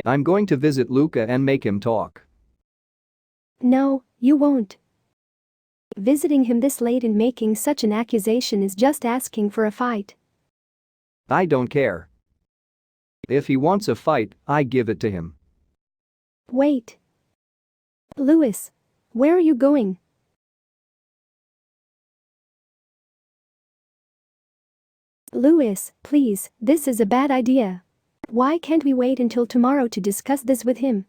I'm going to visit Luca and make him talk. No, you won't. Visiting him this late and making such an accusation is just asking for a fight. I don't care. If he wants a fight, I give it to him. Wait. Louis, where are you going? Louis, please, this is a bad idea. Why can't we wait until tomorrow to discuss this with him?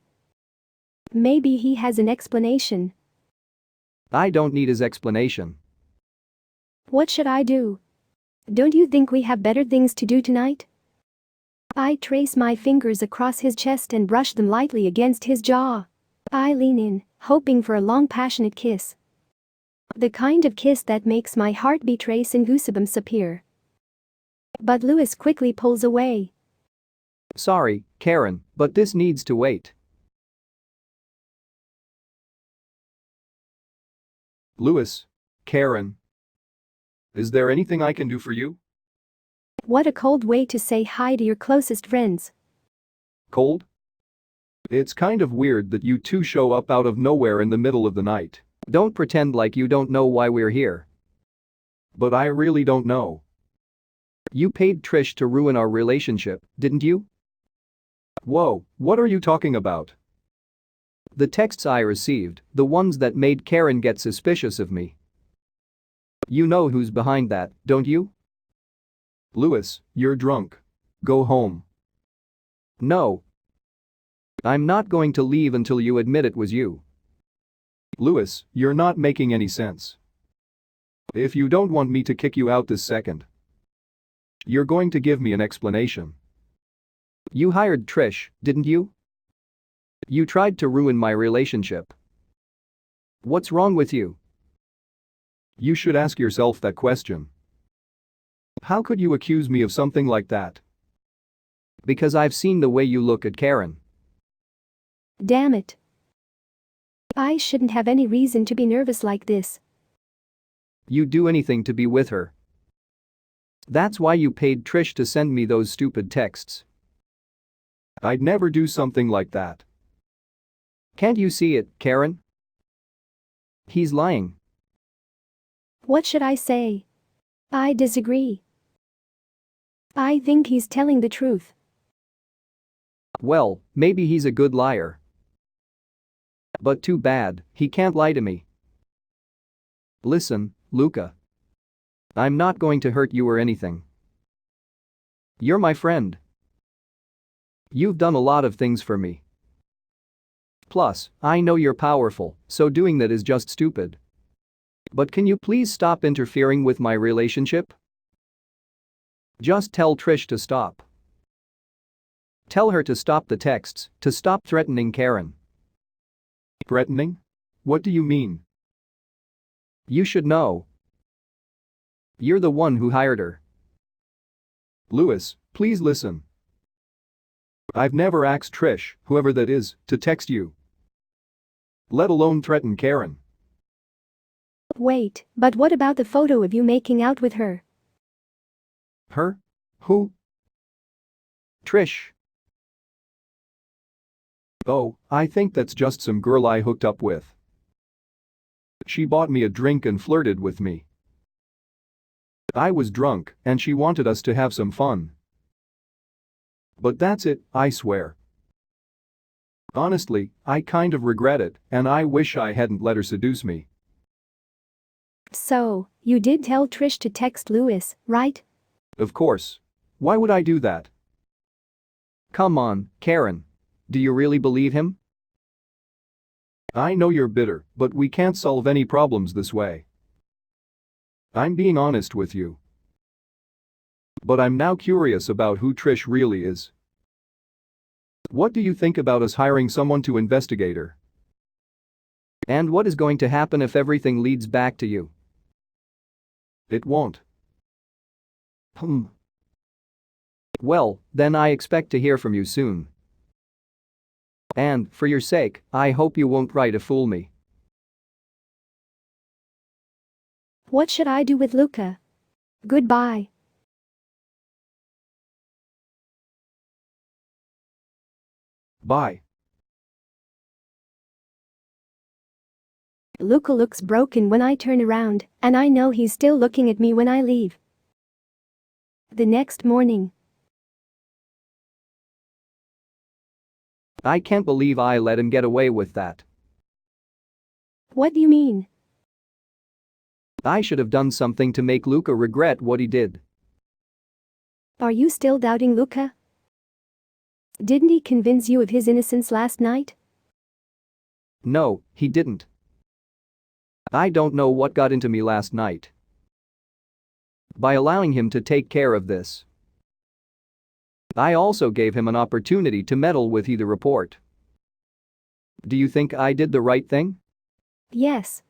Maybe he has an explanation. I don't need his explanation. What should I do? Don't you think we have better things to do tonight? I trace my fingers across his chest and brush them lightly against his jaw. I lean in, hoping for a long passionate kiss. The kind of kiss that makes my heartbeat race and goosebumps appear. But Louis quickly pulls away. Sorry, Caren, but this needs to wait. Louis, Caren. Is there anything I can do for you? What a cold way to say hi to your closest friends. Cold? It's kind of weird that you two show up out of nowhere in the middle of the night. Don't pretend like you don't know why we're here. But I really don't know. You paid Trish to ruin our relationship, didn't you? Whoa, what are you talking about? The texts I received, the ones that made Caren get suspicious of me. You know who's behind that, don't you? Louis, you're drunk. Go home. No. I'm not going to leave until you admit it was you. Louis, you're not making any sense. If you don't want me to kick you out this second, you're going to give me an explanation. You hired Trish, didn't you? You tried to ruin my relationship. What's wrong with you? You should ask yourself that question. How could you accuse me of something like that? Because I've seen the way you look at Caren. Damn it. I shouldn't have any reason to be nervous like this. You'd do anything to be with her. That's why you paid Trish to send me those stupid texts. I'd never do something like that. Can't you see it, Caren? He's lying. What should I say? I disagree. I think he's telling the truth. Well, maybe he's a good liar. But too bad, he can't lie to me. Listen, Luca. I'm not going to hurt you or anything. You're my friend. You've done a lot of things for me. Plus, I know you're powerful, so doing that is just stupid. But can you please stop interfering with my relationship? Just tell Trish to stop. Tell her to stop the texts, to stop threatening Caren. Threatening? What do you mean? You should know. You're the one who hired her. Louis, please listen. I've never asked Trish, whoever that is, to text you. Let alone threaten Caren. Wait, but what about the photo of you making out with her? Her? Who? Trish. Oh, I think that's just some girl I hooked up with. She bought me a drink and flirted with me. I was drunk, and she wanted us to have some fun. But that's it, I swear. Honestly, I kind of regret it, and I wish I hadn't let her seduce me. So, you did tell Trish to text Louis, right? Of course. Why would I do that? Come on, Caren. Do you really believe him? I know you're bitter, but we can't solve any problems this way. I'm being honest with you. But I'm now curious about who Trish really is. What do you think about us hiring someone to investigate her? And what is going to happen if everything leads back to you? It won't. Well, then I expect to hear from you soon. And, for your sake, I hope you won't try to fool me. What should I do with Luca? Goodbye. Bye. Luca looks broken when I turn around, and I know he's still looking at me when I leave. The next morning. I can't believe I let him get away with that. What do you mean? I should have done something to make Luca regret what he did. Are you still doubting Luca? Didn't he convince you of his innocence last night? No, he didn't. I don't know what got into me last night. By allowing him to take care of this, I also gave him an opportunity to meddle with the report. Do you think I did the right thing? Yes.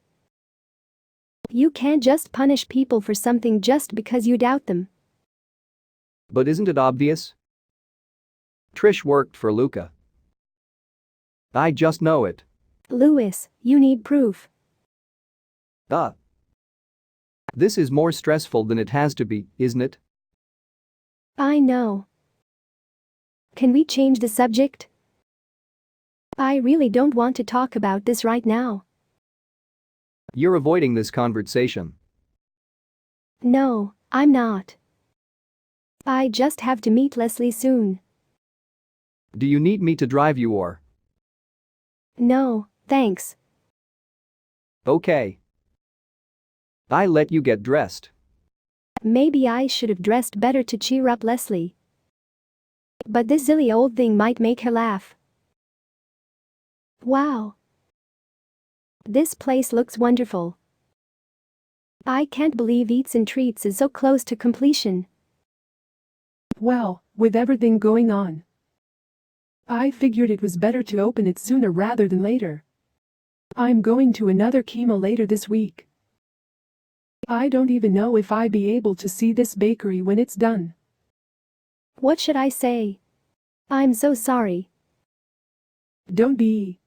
You can't just punish people for something just because you doubt them. But isn't it obvious? Trish worked for Luca. I just know it. Louis, you need proof. This is more stressful than it has to be, isn't it? I know. Can we change the subject? I really don't want to talk about this right now. You're avoiding this conversation. No, I'm not. I just have to meet Leslie soon. Do you need me to drive you or? No, thanks. Okay. I let you get dressed. Maybe I should have dressed better to cheer up Leslie. But this silly old thing might make her laugh. Wow. This place looks wonderful. I can't believe Eats and Treats is so close to completion. Well, with everything going on, I figured it was better to open it sooner rather than later. I'm going to another chemo later this week. I don't even know if I'll be able to see this bakery when it's done. What should I say? I'm so sorry. Don't be.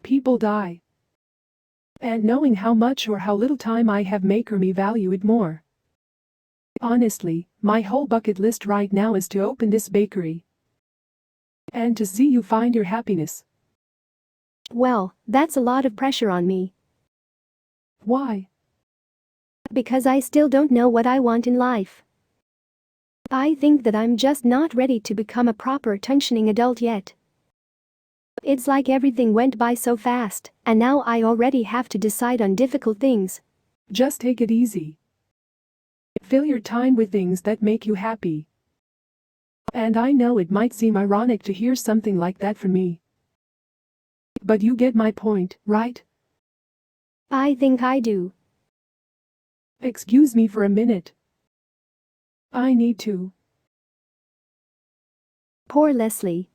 People die. And knowing how much or how little time I have make me value it more. Honestly, my whole bucket list right now is to open this bakery. And to see you find your happiness. Well, that's a lot of pressure on me. Why? Because I still don't know what I want in life. I think that I'm just not ready to become a proper functioning adult yet. It's like everything went by so fast, and now I already have to decide on difficult things. Just take it easy. Fill your time with things that make you happy. And I know it might seem ironic to hear something like that from me. But you get my point, right? I think I do. Excuse me for a minute. I need to. Poor Leslie.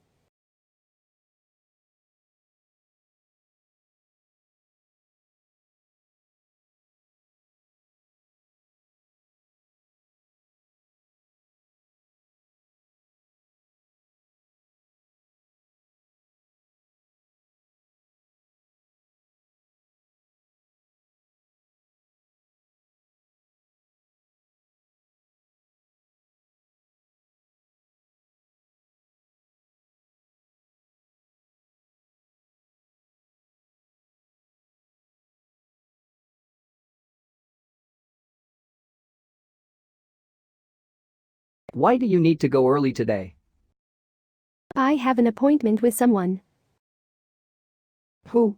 Why do you need to go early today? I have an appointment with someone. Who?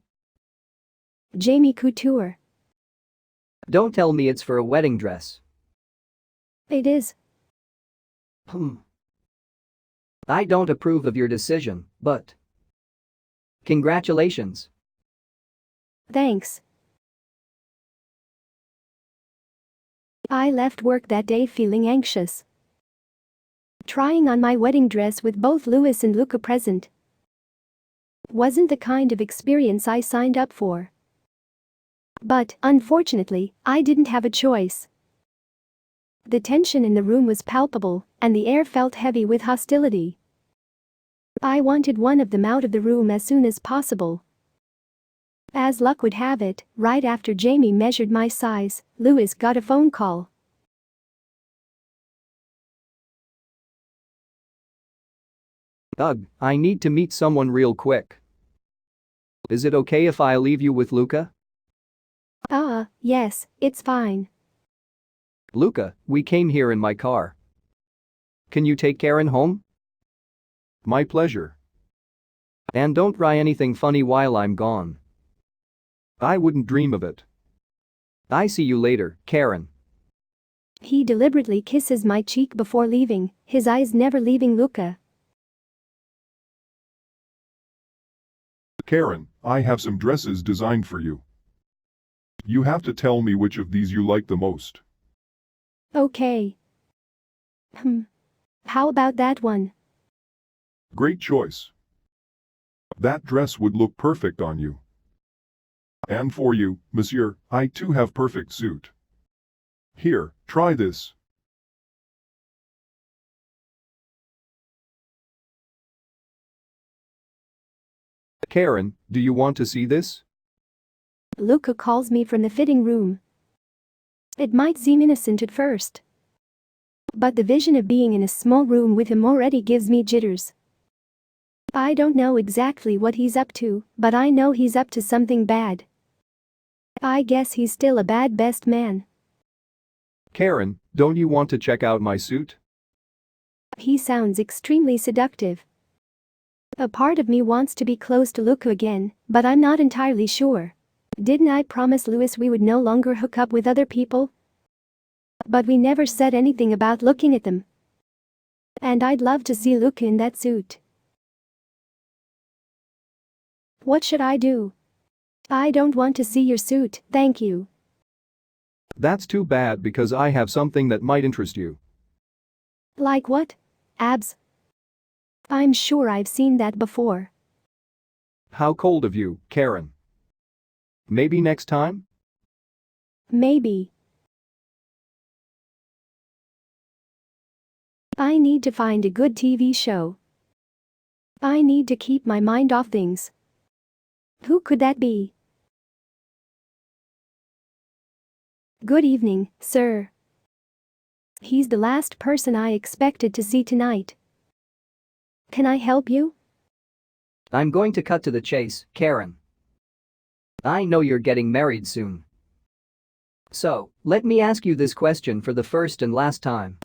Jamie Couture. Don't tell me it's for a wedding dress. It is. I don't approve of your decision, but congratulations. Thanks. I left work that day feeling anxious. Trying on my wedding dress with both Louis and Luca present wasn't the kind of experience I signed up for. But, unfortunately, I didn't have a choice. The tension in the room was palpable, and the air felt heavy with hostility. I wanted one of them out of the room as soon as possible. As luck would have it, right after Jamie measured my size, Louis got a phone call. Ugh, I need to meet someone real quick. Is it okay if I leave you with Luca? Yes, it's fine. Luca, we came here in my car. Can you take Caren home? My pleasure. And don't try anything funny while I'm gone. I wouldn't dream of it. I see you later, Caren. He deliberately kisses my cheek before leaving, his eyes never leaving Luca. Caren, I have some dresses designed for you. You have to tell me which of these you like the most. Okay. How about that one? Great choice. That dress would look perfect on you. And for you, monsieur, I too have perfect suit. Here, try this. Caren, do you want to see this? Luca calls me from the fitting room. It might seem innocent at first, but the vision of being in a small room with him already gives me jitters. I don't know exactly what he's up to, but I know he's up to something bad. I guess he's still a bad best man. Caren, don't you want to check out my suit? He sounds extremely seductive. A part of me wants to be close to Luca again, but I'm not entirely sure. Didn't I promise Louis we would no longer hook up with other people? But we never said anything about looking at them. And I'd love to see Luca in that suit. What should I do? I don't want to see your suit, thank you. That's too bad because I have something that might interest you. Like what? Abs? I'm sure I've seen that before. How cold of you, Caren. Maybe next time? Maybe. I need to find a good TV show. I need to keep my mind off things. Who could that be? Good evening, sir. He's the last person I expected to see tonight. Can I help you? I'm going to cut to the chase, Caren. I know you're getting married soon. So, let me ask you this question for the first and last time.